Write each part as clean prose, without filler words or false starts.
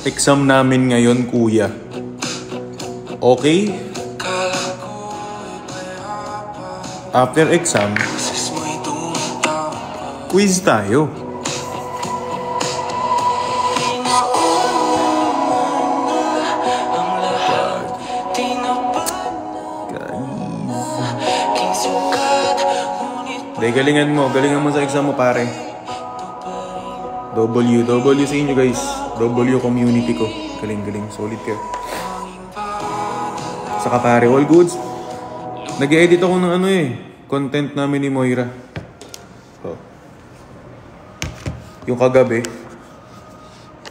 exam namin ngayon, kuya. Okay? After exam, quiz tayo. Galingan mo sa exam mo, pare. W sa inyo, guys. W community ko. Galing, solid kayo. Saka pare, all goods. Nag-edit ako ng content namin ni Moira. Oh. Yung kagabi,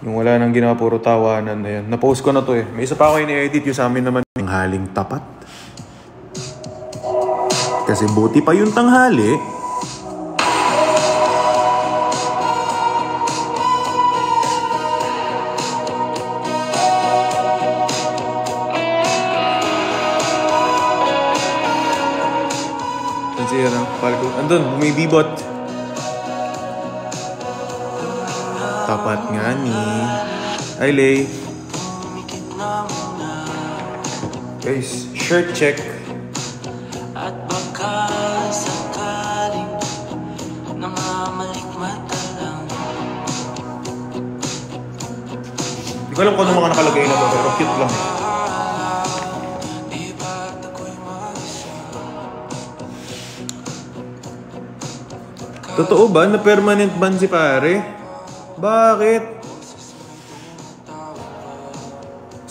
yung wala nang ginawa, puro tawanan na yan. Na-post ko na to May isa pa ako ini-edit, yung sa amin naman yung haling tapat. Kasi buti pa yung tanghali. Andun, may bibot. Tapat nga ni. Hi, Lay. Guys, shirt check. At baka sakaling namamalikmata lang. Hindi ko alam kung ano mga nakalagay na to, pero cute lang. Totoo ba na permanent ban si pare? Bakit?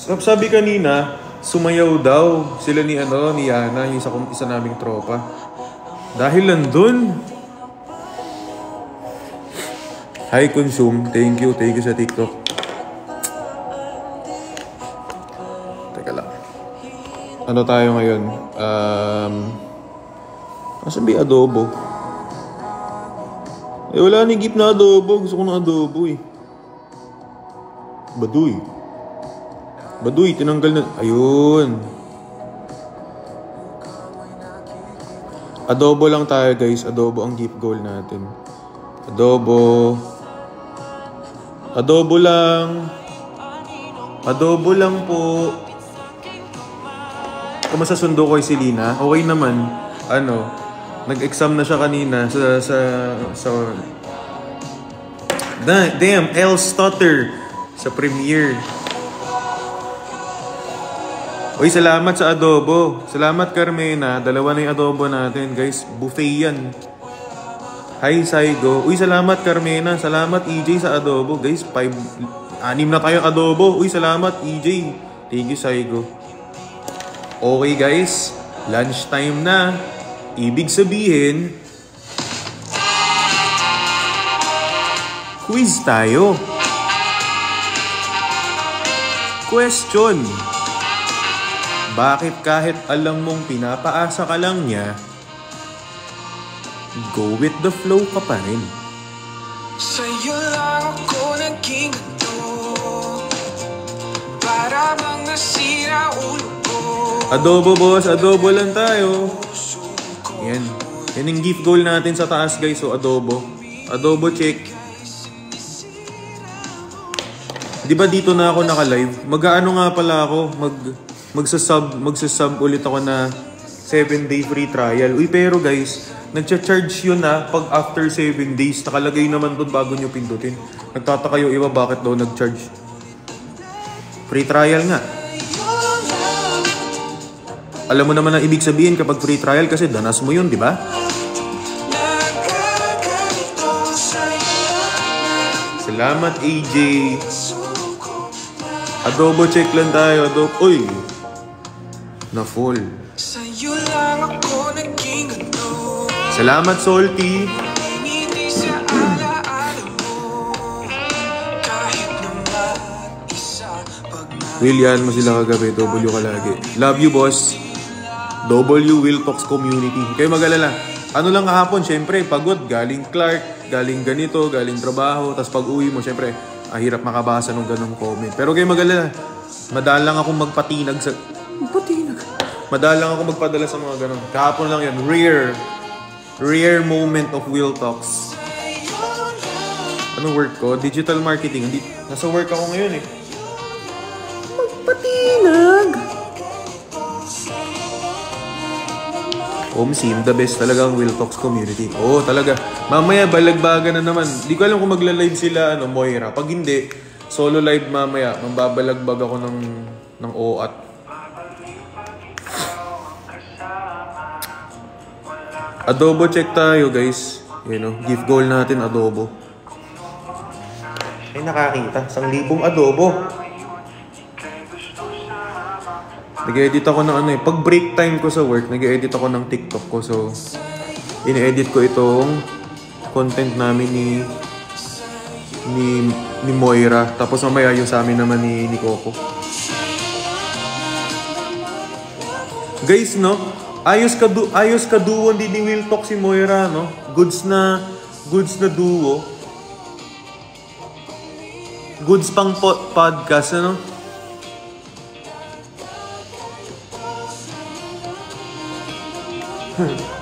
Sabi kanina, sumayaw daw sila ni Yana, yung isa naming tropa. Dahil nandun. Hi Consume, thank you sa TikTok. Teka lang. Ano tayo ngayon? Asan ba yung adobo? Wala ni gip na adobo. Gusto ko ng adobo Baduy, tinanggal na. Ayun. Adobo lang tayo, guys. Adobo ang gift goal natin. Adobo lang po. Kumusta sundo ko si Lina? Okay naman. Nag-exam na siya kanina damn, L stutter sa premiere. Uy, salamat sa adobo. Salamat, Carmena. 2 na yung adobo natin, guys. Buffet yan. Hi, Saigo. Uy, salamat, Carmena. Salamat, EJ, sa adobo. Guys, 6 na tayong adobo. Uy, salamat, EJ. Thank you, Saigo. Okay, guys. Lunchtime na. Ibig sabihin, quiz tayo. Question. Bakit kahit alam mong pinapaasa ka lang niya, go with the flow ka pa rin? Sa'yo lang ako naging ganito, para bang nasira ulo ko. Adobo, boss. Adobo lang tayo. Yan. Yan yung gift goal natin sa taas, guys. So, adobo. Adobo check. Di ba dito na ako naka-live? Mag-ano nga pala ako? Magsasub ulit ako na 7-day free trial. Uy, pero guys, nagcha-charge yun pag after 7 days. Nakalagay naman doon bago nyo pindutin. Nagtataka yung iba bakit daw nag-charge. Free trial nga. Alam mo naman ang ibig sabihin kapag free trial kasi danas mo yun, di ba? Salamat, AJ. Adobo check lang tayo. Uy! Na full. Salamat, Salty. Willian mo sila kagabi. W ka lagi. Love you, boss. W Will Talks Community. Kayo mag-alala. Ano lang kahapon, syempre, pagod. Galing Clark, galing ganito, galing trabaho. Tapos pag uwi mo, syempre, hirap makabasa ng ganong comment. Pero kayo mag-alala. Madalang akong magpatinag sa... Madalang akong magpadala sa mga ganon. Kahapon lang yan. Rare moment of Will Talks. Anong work ko? Digital marketing. Nasa work ako ngayon Patinag! Sim, the best talaga ang Will Talks community. Oo, talaga. Mamaya, balagbaga na naman. Di ko alam kung magla-live sila, Moira. Pag hindi, solo live mamaya. Mambabalagbag ako ng OAT. Adobo check tayo, guys. Gift goal natin, adobo. Ay, nakakita. 1,000 adobo. Nag-edit ako ng pag break time ko sa work, nag-edit ako ng TikTok ko. So, in-edit ko itong content namin ni Moira. Tapos mamaya yung sa amin naman ni Coco. Guys, ayos ka duo din ni Will Talk si Moira, Goods na duo. Goods pang podcast,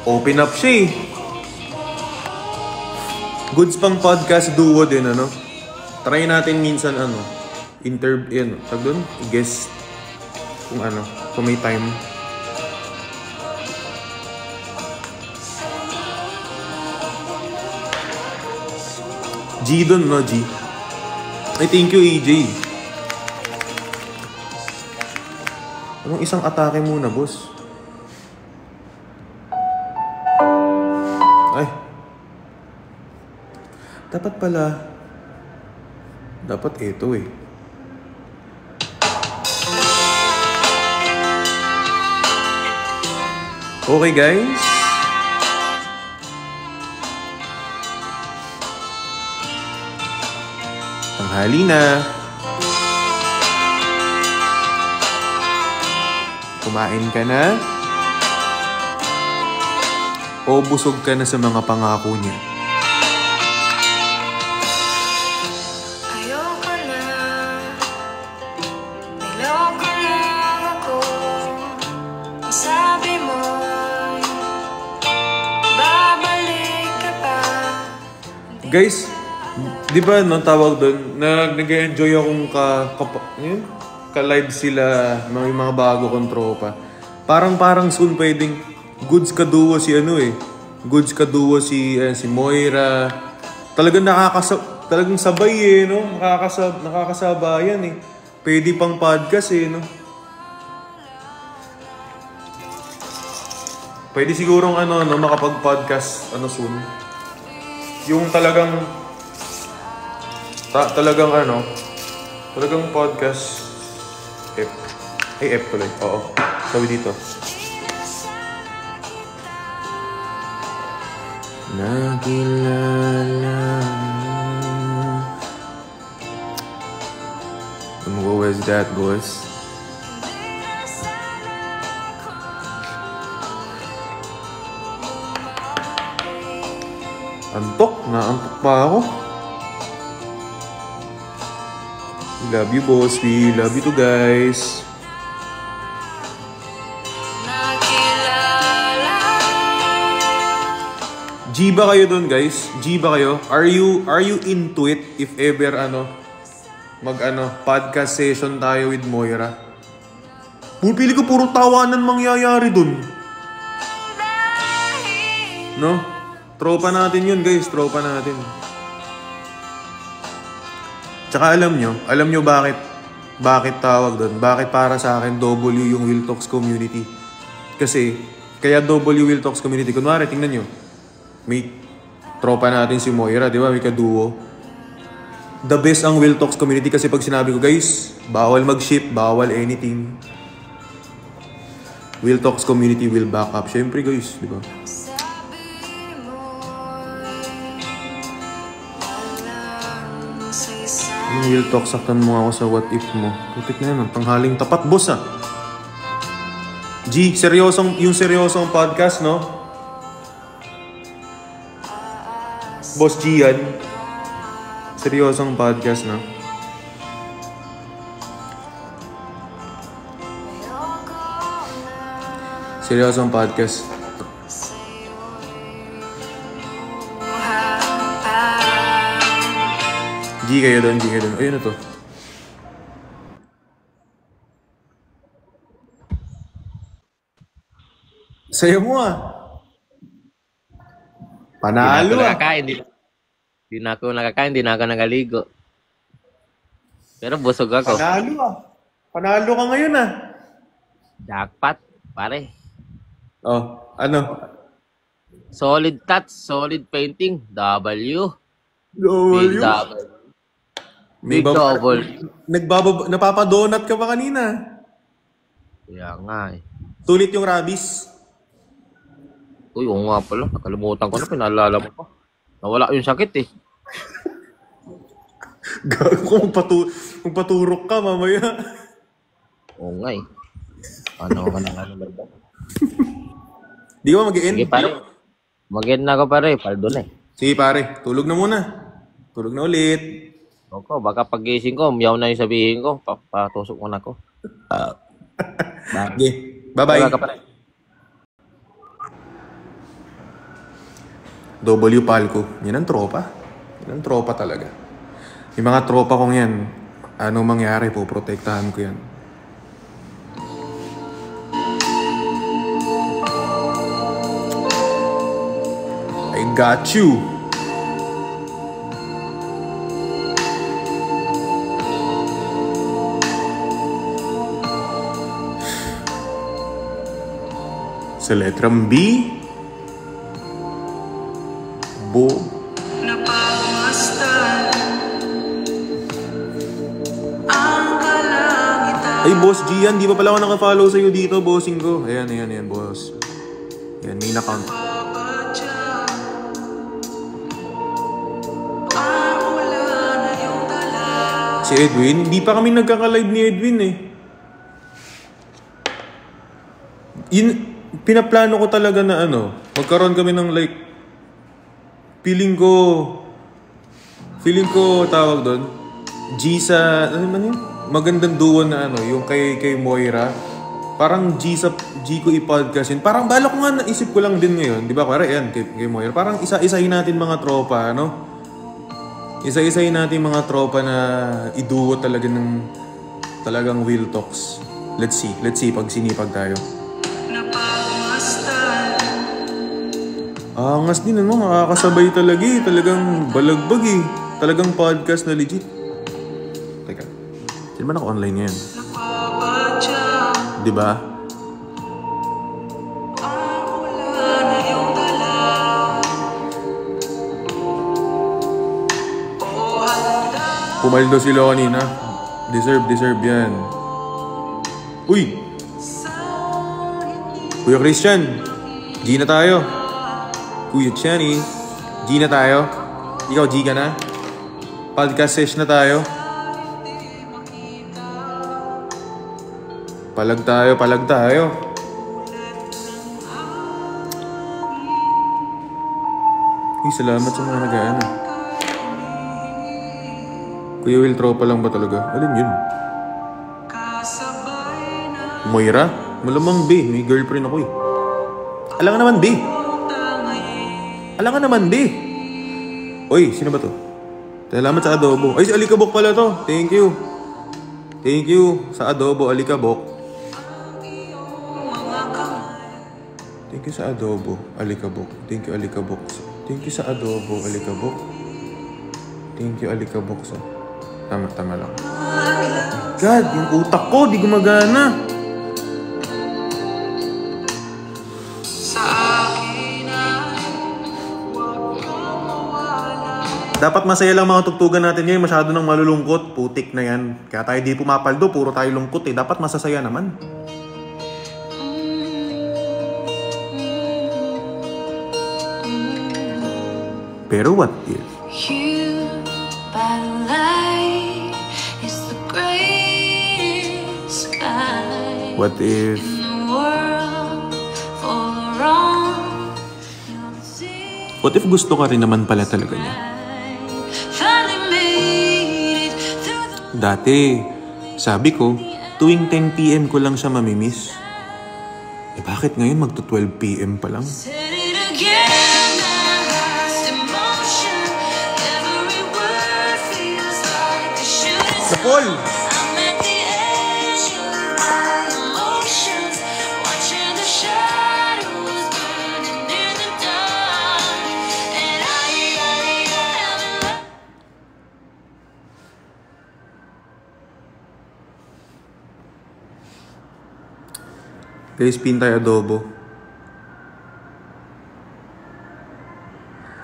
Open up siya eh. Goods pang podcast duo din, Try natin minsan, tag doon, guest, kung may time. G doon, G. Ay, thank you, EJ. Anong isang atake muna, boss? Ay. Dapat ito eh. Okay, guys. Tanghali na. Kumain ka na? O busog ka na sa mga pangako niya? Ayoko na, niloko lang ako. Sabi mo, babalik ka pa. Guys, di ba tawag doon, nag-enjoy akong ka-live sila, mga bago kong tropa. Parang soon pwedeng goods ka duo si Goods ka duo si Moira. Talagang sabay nakakasabayan Pwede pang podcast Pwede sigurong makapag-podcast soon. Yung talagang podcast F tuloy. Oo. Sabi dito. Nakilala mo. What was that, boys? Naantok pa ako. We love you, boss. We love you too, guys. G ba kayo dun, guys? G ba kayo? Are you into it if ever podcast session tayo with Moira? Pili ko puro tawanan mangyayari dun. Tropa natin yun, guys. Tropa natin. Tsaka alam nyo bakit tawag dun? Bakit para sa akin W yung Will Talks community? Kasi, kaya W Will Talks community. Kunwari, tingnan nyo. May tropa natin si Moira, di ba? May kaduo. The best ang Will Talks community kasi pag sinabi ko, guys, bawal mag-ship, bawal anything. Will Talks community will back up. Siyempre, guys, di ba? Yung Will Talks, saktan mo ako sa what if mo. Putik na yan, tanghaling tapat, boss G, yung seryosong podcast, Boss Gian. Seryosong podcast, Seryosong podcast. G kayo doon. Ayun na to. Sayo mo ah. Panalo ah. Di na ako nakakain, di na ako nagaligo. Pero busog ako. Panalo ah. Panalo ka ngayon ah. Jackpot, pare. Oh, ano? Solid touch, solid painting, W. W? Big double. Big double. Napapadonut ka pa kanina. Kaya nga eh. Tulit yung rabies. Uy, oo nga pala. Nakalimutan ko na, pinaalala mo pa. Nawala yung sakit eh. Gago ko, magpaturok ka mamaya. Oo nga eh. Ano ka na ba? Di ba mag-end? Sige pare. Mag-end na ako pare, paldo na eh. Sige pare, tulog na muna. Tulog na ulit. Ako, baka pagising ko, miyaw na yung sabihin ko, patusok mo na ako. Okay. Bye-bye. Wala ka pare. W Palco. Yan ang tropa. Yan ang tropa talaga. Yung mga tropa kong yan, ano mangyari po, protektahan ko yan. I got you. Sa letrang B, Bo. Ay, Boss Gian, di pa pala ako nakafollow sa'yo dito, bossing ko. Ayan, boss. Ayan, main account. Si Edwin, hindi pa kami nagkaka-live ni Edwin eh. Pinaplano ko talaga na magkaroon kami ng like, feeling ko tawag doon, G sa, ano man yun? Magandang duo na yung kay Moira. Parang G ko i-podcast yun. Parang balak ko nga, naisip ko lang din ngayon. Di ba? Kaya yan, kay Moira. Parang isa-isahin natin mga tropa, Isa-isahin natin mga tropa na iduo talaga ng talagang Will Talks. Let's see pag sinipag tayo. Angas din makakasabay talaga eh. Talagang balagbag eh. Talagang podcast na legit. Teka, sino ba naka-online ngayon? Diba? Pumaldo sila kanina. Deserve yan. Uy! Kuya Christian, G na tayo. Kuya Chani, G na tayo. Ikaw, G ka na? Podcast sesh na tayo. Palag tayo. Salamat sa mga nag-aano. Kuya Will, tropa lang ba talaga? Alin yun? Moira? Malamang B. May girlfriend ako eh. Alam ka naman, B. Oy, sino ba to? Salamat sa adobo. Ay, si Alikabok pala to. Thank you sa adobo, Alikabok. Thank you sa adobo, Alikabok. Thank you, Alikabok. Thank you sa adobo, Alikabok. Thank you, Alikabok sa... Tama lang. God, yung utak ko, di gumagana. Dapat masaya lang mga tugtugan natin ngayon. Masyado nang malulungkot. Putik na yan. Kaya tayo di pumapaldo. Puro tayo lungkot eh. Dapat masasaya naman. Pero what if? You by the light is the greatest sky. What if? In the world full of wrong, you'll see. What if gusto ka rin naman pala talaga niya? Finally made it through the Dati, sabi ko, tuwing 10 p.m. ko lang siya mamimiss. Eh bakit ngayon magto 12 p.m. pa lang? said it again. My last emotion, every word feels like a shooting star. Paul! I'm at the edge of my emotions, watching the shadow Guys, Pintay Adobo.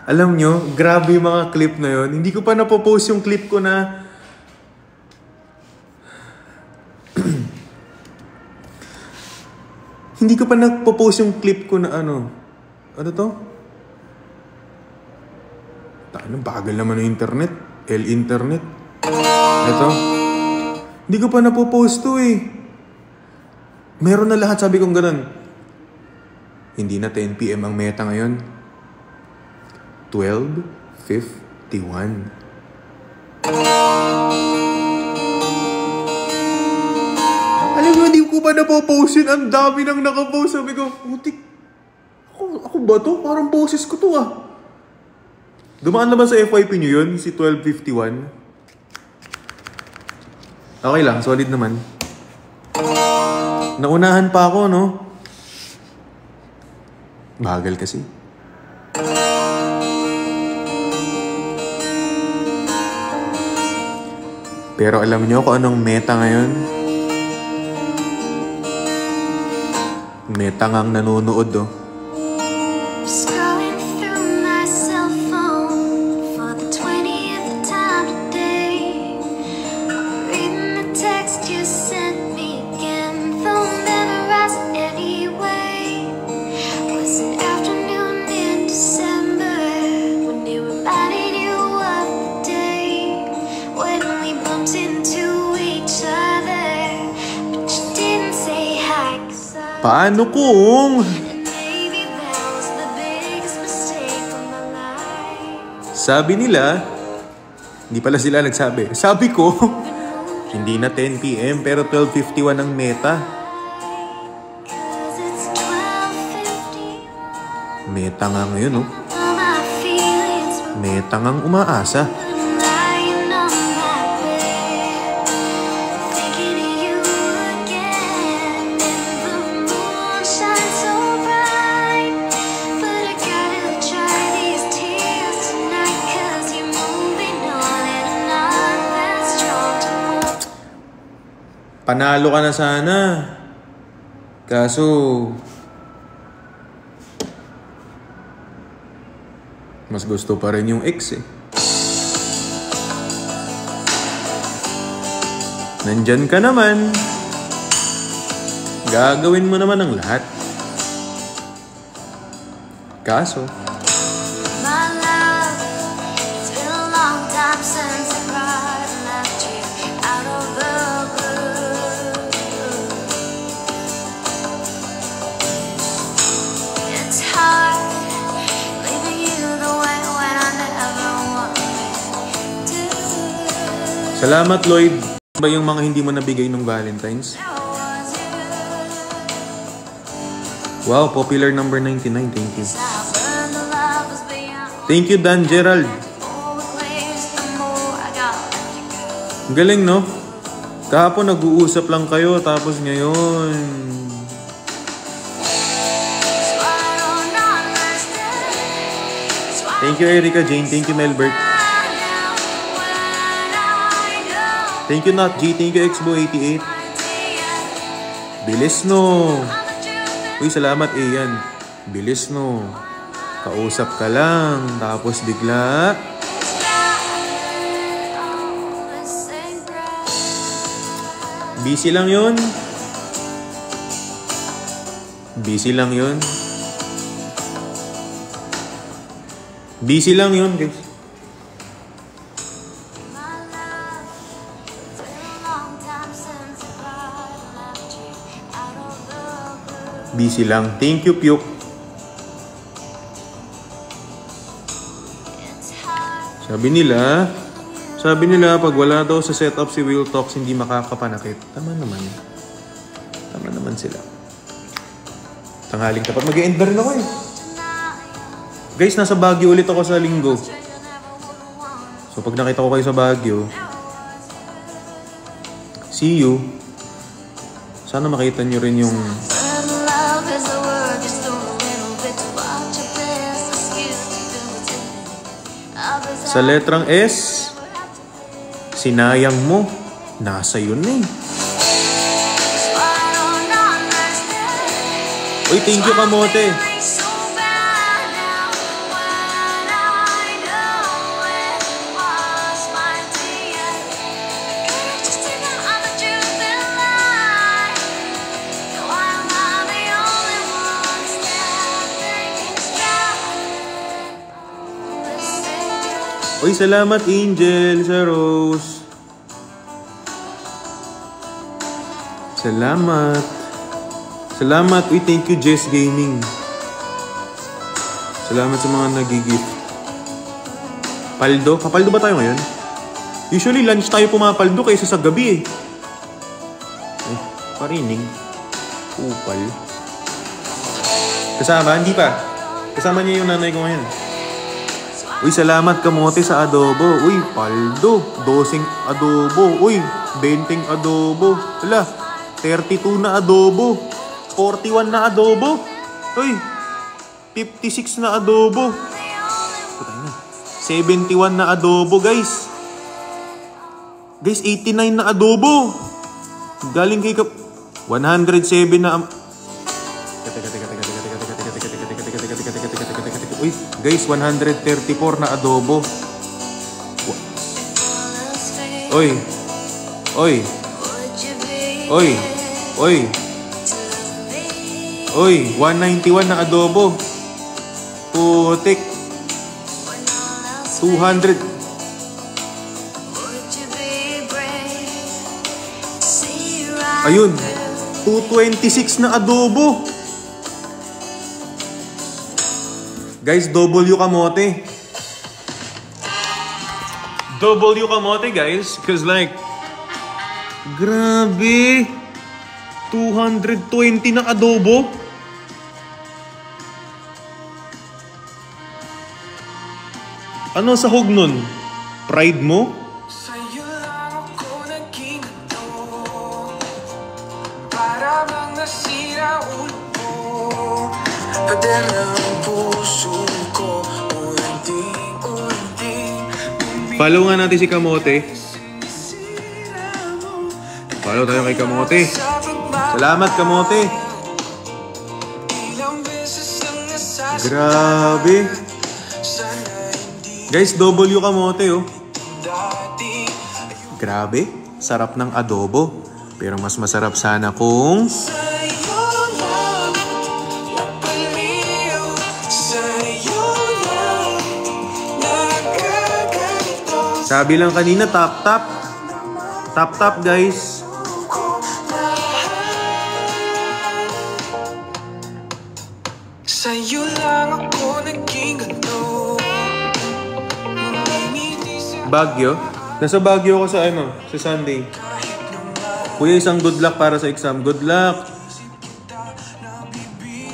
Alam nyo, grabe yung mga clip na yun. Hindi ko pa napopost yung clip ko na hindi ko pa napopost yung clip ko na ano. Ano to? Ano, bagal naman ng internet. Internet. Ito. Hindi ko pa napopost to eh. Meron na lahat, sabi kong ganun. Hindi na 10 PM ang meta ngayon. 12:51. Alam mo, hindi ko pa napopost yun. Ang dami nang nakapost. Sabi ko, putik. Ako ba to? Parang boses ko to ah. Dumaan naman sa FYP nyo yun, si 12:51. Okay lang, solid naman. Naunahan pa ako, no? Bagal kasi. Pero alam nyo kung anong meta ngayon? Meta ngang nanonood, oh. Scrolling through my cell phone for the 20th time today. Reading the text you sent me again, though memorized anyway. Was an afternoon in December when they reminded you of the day when we bumped into each other, but you didn't say hi 'cause I Paano kung maybe that was the biggest mistake of my life. sabi nila, hindi pala sila nagsabi. Sabi ko, hindi na 10 PM pero 12:51 ang meta. 'Cause it's 12:50. Meta nga ngayon, oh. All my feelings were Meta ngang umaasa. lying on my bed, thinking of you again. And the moon shines so bright, but I gotta dry these tears tonight 'cause you're moving on and I'm not that strong to move. Panalo ka na sana. Kaso, mas gusto pa rin yung ex eh. Nandyan ka naman. Gagawin mo naman ang lahat. Kaso, My love, it's been a long time since I cried and left you out of the blue. It's hard leaving you the way when I never wanted to. salamat Lloyd. Ba yung mga hindi mo nabigay nung Valentine's? That was you. Wow, popular number 99. Thank you. I learned the love was beyond. Thank you, Dan Gerald. More we waste, the more I got left to go. Ang galing, no? Kahapon nag-uusap lang kayo, tapos ngayon... So I don't understand. So I Thank you, Erica Jane. Thank you, Melbert. find out when I go. Thank you, Not G. Thank you, Exbo88. Bilis, no? Uy, salamat, Ian. Bilis, no? Kausap ka lang, tapos bigla... Busy lang yun. Busy lang yun. Busy lang yun, guys. Busy lang. Thank you, Pyuk. Sabi nila, pag wala daw sa setup si Will Talks, hindi makakapanakit. Tama naman. Tama naman sila. Tanghaling tapat. Mag-e-end na rin ako eh. Guys, nasa Baguio ulit ako sa linggo. So pag nakita ko kayo sa Baguio, see you. Sana makita nyo rin yung sa letrang S, sinayang mo, nasa yun eh. Uy, thank you, kamote. So bad now when I know it was my dear. Could've just taken all the truth and lie. While I'm the only one standing strong. Uy, salamat, Angel, sa Rose. Salamat. Salamat. Uy, thank you, Jess Gaming. Salamat sa mga nag-gift. Paldo? Kapaldo ba tayo ngayon? Usually, lunch tayo pumapaldo kaysa sa gabi eh. Parinig. Upal. Kasama? Hindi pa. Kasama niya yung nanay ko ngayon. Uy, salamat, kamote, sa adobo. Uy, paldo. 12 adobo. Uy, 20 adobo. Hala, 32 na adobo. 41 na adobo. Uy, 56 na adobo. 71 na adobo, guys. Guys, 89 na adobo. Galing kay 107 na... Uy, guys, 134 na adobo. Uy. Uy. Uy. Uy. Uy, 191 na adobo. Putik. 200. Ayun. 226 na adobo. Guys, W kamote. W kamote, guys. Cause like, grabe. 220 na adobo. Ano sahog nun? Pride mo? Sa'yo lang ako naging ito. Para bang nasira ulo mo. Padala ang puso ko. Unting-unting. Follow nga natin si Kamote. Follow tayo kay Kamote. Salamat, Kamote. Ilang beses ang nasasabi. Grabe. Guys, W kamote, oh. Dati Grabe. Sarap ng adobo. Pero mas masarap sana kung... sa'yo lang napaliw. Sa'yo lang nagkaganito. Sabi lang kanina, tap tap. Tap tap, guys. Sa'yo lang ako naging ganito. Baguio. Nasa Baguio ako sa ano, sa Sunday. Kuya, isang good luck para sa exam. Good luck.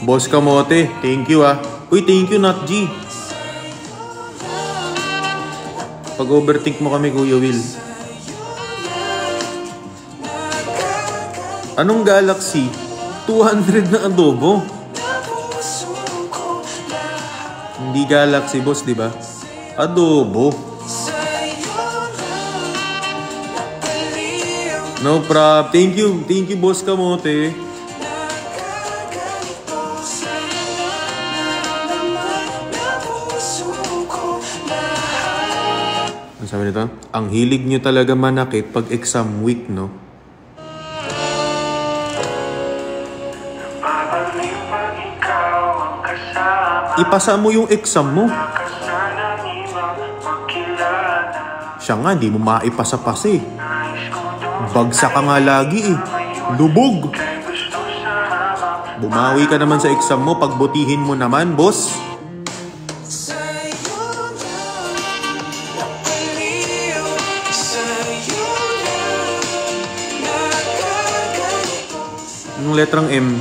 Boss Kamote, thank you ah. Uy, thank you, Nat G. Pag-overthink mo kami, Kuya Will. Anong Galaxy? 200 na adobo. Hindi Galaxy, boss, di ba? Adobo. No prob. Thank you, Boss Kamote. Ano sabi nito? Ang hilig nyo talaga manakit pag exam week, no? Ipasa mo yung exam mo. Siya nga, di mo maipasa-pasa eh. Bagsak ka nga lagi eh. Lubog. Bumawi ka naman sa exam mo, pagbutihin mo naman, boss. Yung letrang M.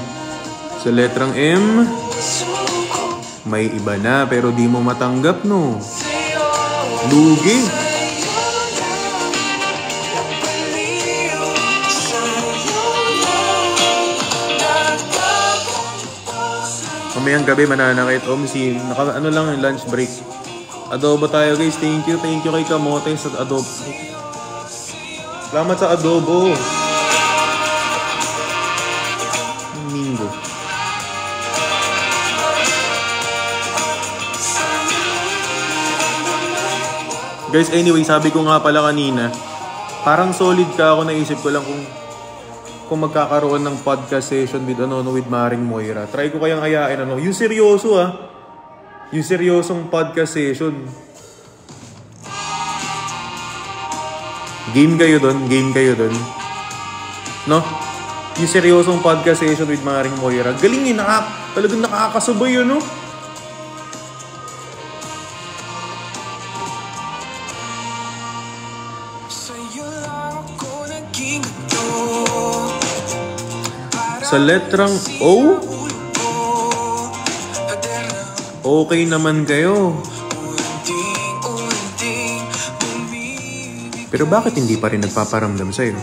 Sa letrang M, may iba na pero di mo matanggap, no? Lugi. Mamayang gabi mananakit. Ano lang yung lunch break. Adobo tayo, guys. Thank you kay Kamote sa adobo. Salamat sa adobo. Mingo. Guys, anyway, sabi ko nga pala kanina, parang solid ka ako, naisip ko lang kung magkakaroon ng podcast session with Maring Moira. Try ko kayang ayain yung seryoso yung seryosong podcast session. Game kayo doon. No? Yung seryosong podcast session with Maring Moira. Galing yun, talagang nakakasabay yun, no? Sa letrang O, okay naman kayo. Pero bakit hindi pa rin nagpaparamdam sa'yo?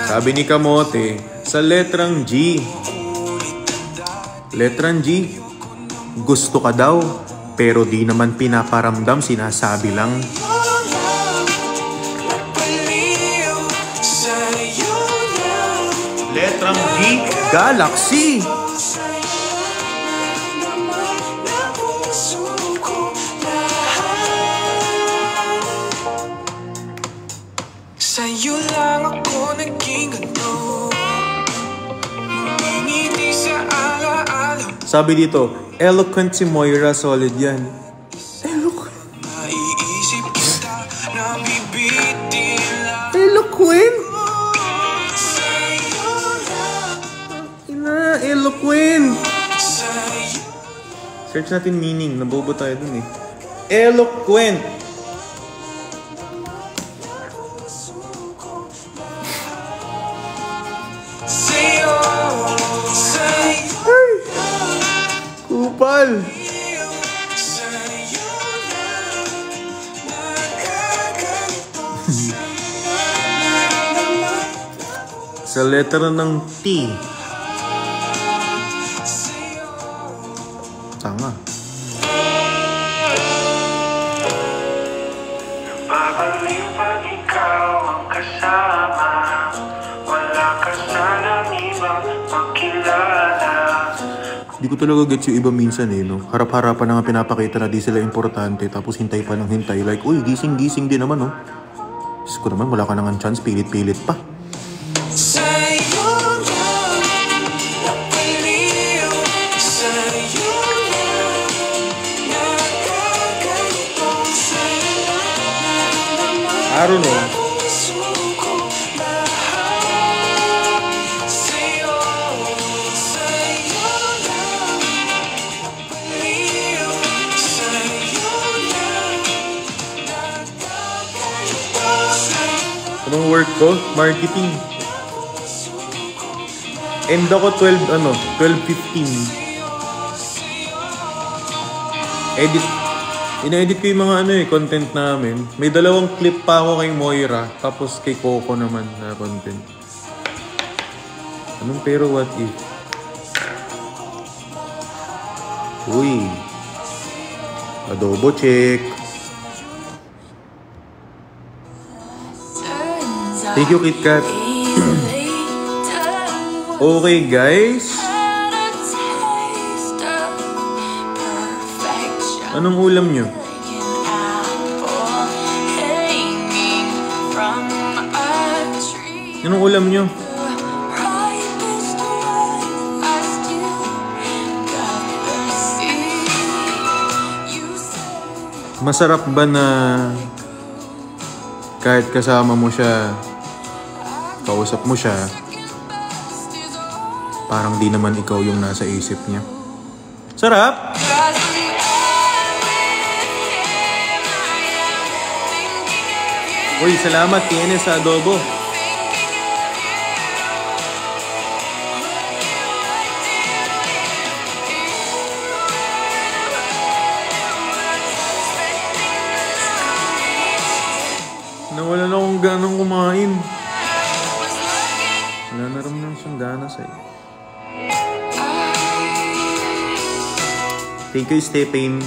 Sabi ni Kamote, sa letrang G. Letrang G, gusto ka daw, pero di naman pinaparamdam, sinasabi lang. Letrang G, Galaxy. Sa'yo lang ako naging ganito. Ngumingiti sa alaala. Sabi dito, eloquent si Moira, solid yan. Eloquent? Maiisip kita, nabibitin lang. Eloquent? Sa'yo lang. Eloquent. Sa'yo. Search natin meaning, nabobo tayo dun eh. Eloquent. Sa'yo. Sa'yo. Kupal. Sa'yo lang. Nagkaganito. Sa letra ng T. Tanga. Babalik pag ikaw ang kasama. Wala ka sanang ibang makilala. Di ko talaga gets yung iba minsan eh, no? Harap-harapan na nga pinapakita na di sila importante, tapos hintay pa ng hintay. Like, uy, gising-gising din naman, no? Diyos ko naman, wala ka nang chance, pilit-pilit pa. Sa'yo lang. Napaliw. Sa'yo lang. Nagkaganito. Sa'yo lang. I don't know. Puso ko lahat. Sa'yo. Sa'yo lang. Napaliw. Sa'yo lang. Nagkaganito. Anong work ko? Marketing. End ako 12:15. Ina-edit ko yung mga content namin. May 2 clip pa ako kay Moira, tapos kay Coco naman na content. Anong pero what if? Uy. Adobo check. Thank you, KitKat. Okay, guys. Anong ulam nyo? Anong ulam nyo? Masarap ba na kahit kasama mo siya, kausap mo siya, parang di naman ikaw yung nasa isip niya? Sarap! Uy, salamat TNS sa adobo. Nawala na akong ganang kumain. Wala na rin lang siyang gana sa'yo. Thank you, Stephen.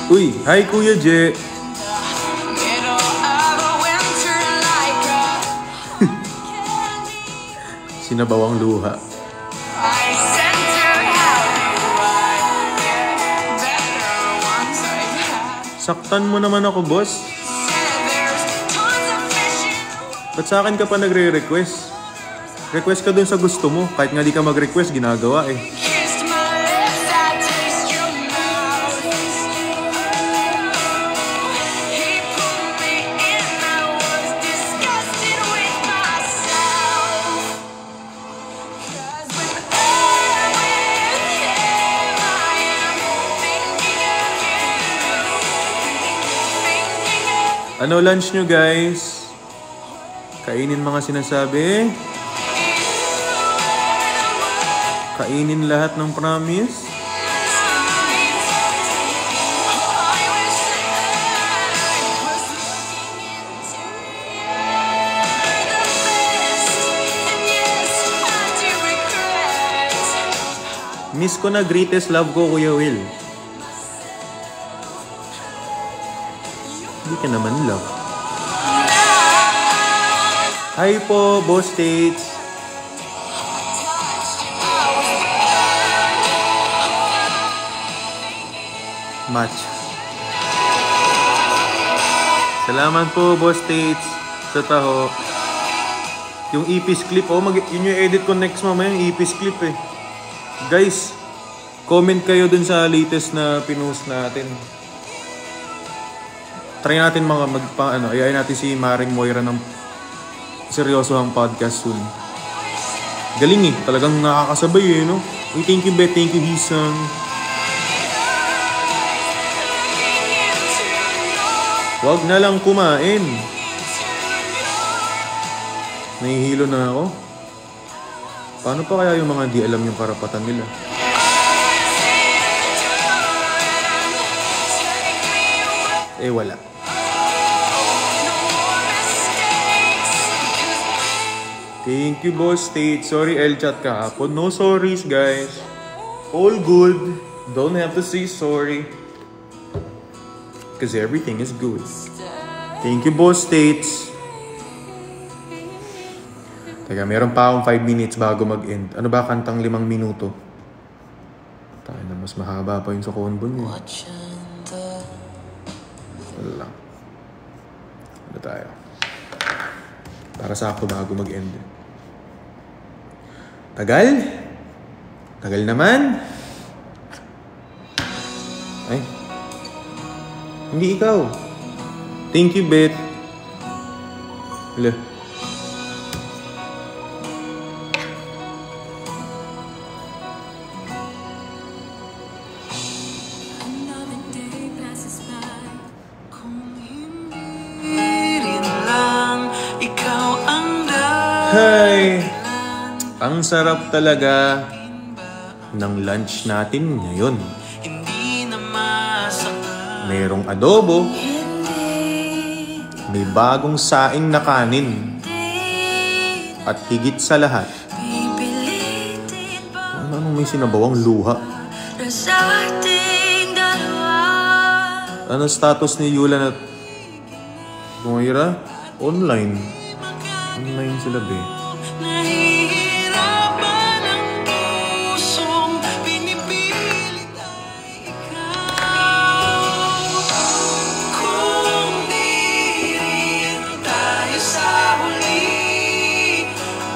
Uy, hi Kuya Je. Middle of a winter like a Sinabawang luha. I sent her happy right. Yeah, better ones I've had. Saktan mo naman ako, boss. Said there's tons of fish in the Ba't sa akin ka pa nagre-request? Request ka dun sa gusto mo. Kahit nga di ka mag-request, ginagawa eh. kissed my lips, I taste your mouth. He pulled me in, I was disgusted with myself. 'Cause when I'm with him, I am thinking of you. Thinking of Ano lunch nyo, guys? Kainin mga sinasabi. Kainin lahat ng promise. Miss ko na greatest love ko, Kuya Will. Hindi ka naman love. Hi po, Boss States. Match. Salamat po, Boss States, sa taho. Yung EP's clip, yun yung edit ko next mamaya, yung EP's clip eh. Guys, comment kayo dun sa latest na pinost natin. Try natin ayayin natin si Maring Moira ng seryosohang podcast soon. Galing eh, talagang nakakasabay eh, no? Uy, thank you, Bet, thank you, Hisang. Wag na lang kumain. Nahihilo na ako. Paano pa kaya yung mga di alam yung karapatan nila? Eh wala. Thank you, Boss State. Sorry, L-chat kahapon. No sorries, guys. All good. Don't have to say sorry. Because everything is good. Thank you, Boss States. Teka, meron pa akong 5 minutes bago mag-end. Ano ba kantang 5 minuto? Tayo na, mas mahaba pa yun sa convo niya. Wala lang. Ano tayo? Para sakto bago mag-end. Tagal? Tagal naman? Ay. Hindi ikaw. Thank you, Bet. Hello. another day passes by. Kung hindi rin lang ikaw ang Hi! Ang sarap talaga ng lunch natin ngayon. hindi na masaka. Merong adobo. May bagong saing na kanin. At higit sa lahat, Pipilitin pa ano may sinabawang luha? na sa ating dalawa. Ano status ni Yulan at Moira? Online. Online sila, be. Nahihirapan ang pusong pinipilit ay ikaw. Kung di rin tayo sa huli,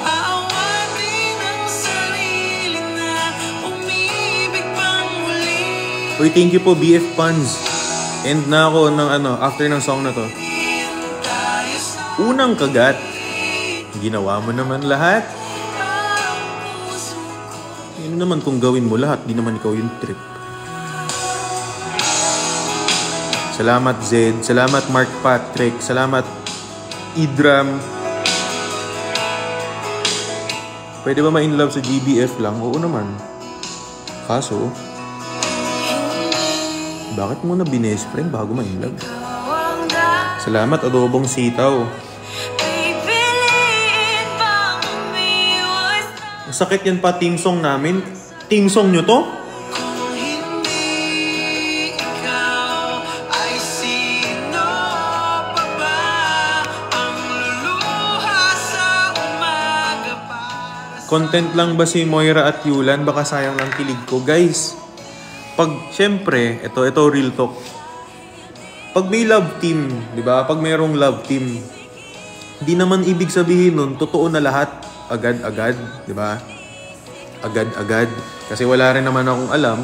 aawatin ang sarili na umibig pang muli. Uy, thank you po, BF Puns. End na ako ng after ng song na to. Tayo sa Unang kagat. Ginawa mo naman lahat. Yun naman kung gawin mo lahat, di naman ikaw yung trip. Salamat Zed, salamat Mark Patrick, salamat Idram. Pwede ba ma-inlove sa GBF lang? Oo naman. Kaso, bakit mo na binest friend bago ma-inlove? Salamat Adobong Sitaw. Pipiliin pang umiwas na Ang sakit yan pa, team song namin. Team song nyo to? kung hindi ikaw Content lang ba si Moira at Yulan? Baka sayang ang kilig ko. Guys, syempre, ito real talk. Pag may love team, di ba? Pag mayroong love team, di naman ibig sabihin nun, totoo na lahat agad-agad, di ba? Agad-agad. Kasi wala rin naman akong alam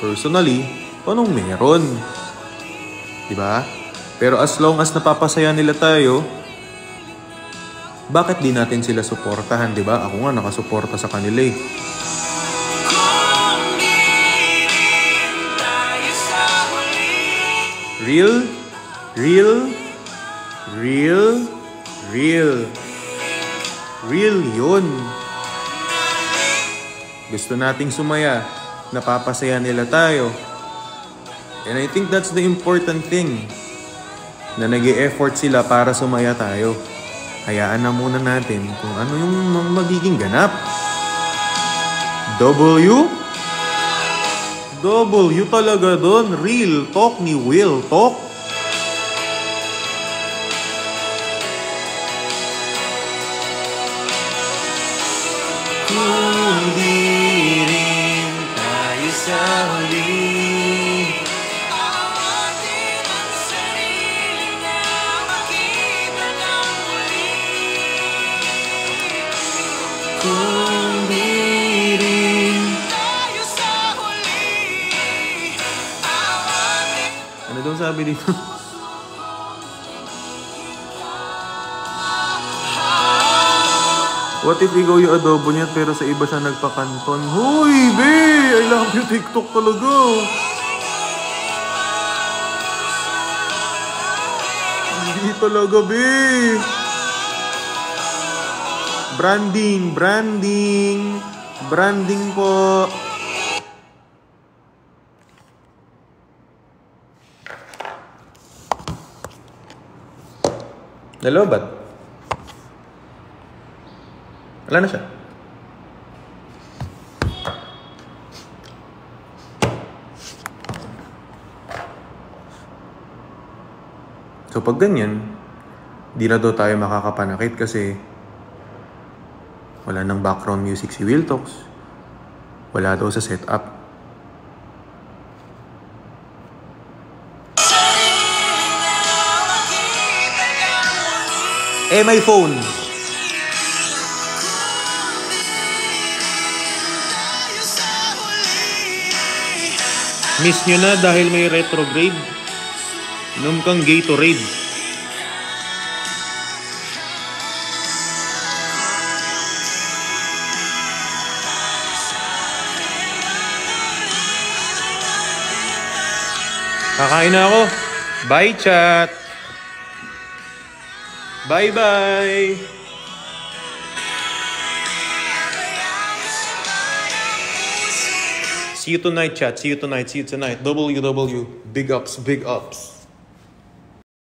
personally, anong meron. Di ba? Pero as long as napapasaya nila tayo, bakit di natin sila suportahan, di ba? Ako nga nakasuporta sa kanila eh. Real? Real? Real? Real? Real yun. Gusto nating sumaya. Napapasaya nila tayo. And I think that's the important thing. Na nag-e-effort sila para sumaya tayo. Hayaan na muna natin kung ano yung magiging ganap. W talaga doon. Real talk ni Will Talk. Kung di rin tayo sa huli. Kung di rin tayo sa huli. Ano daw sabi dito? What if ikaw yung adobo niya pero sa iba siya nagpakanton? Huy, be! I love you, TikTok talaga! Hindi talaga, be! Branding po. Nalobat? Wala na siya. So pag ganyan, di na daw tayo makakapanakit kasi wala nang background music si Will Talks. Wala daw sa setup. My phone. Miss nyo na dahil may retrograde. Inom kang Gatorade. Kakain na ako. Bye, chat. Bye-bye. See you tonight, chat. See you tonight. WW. Big ups.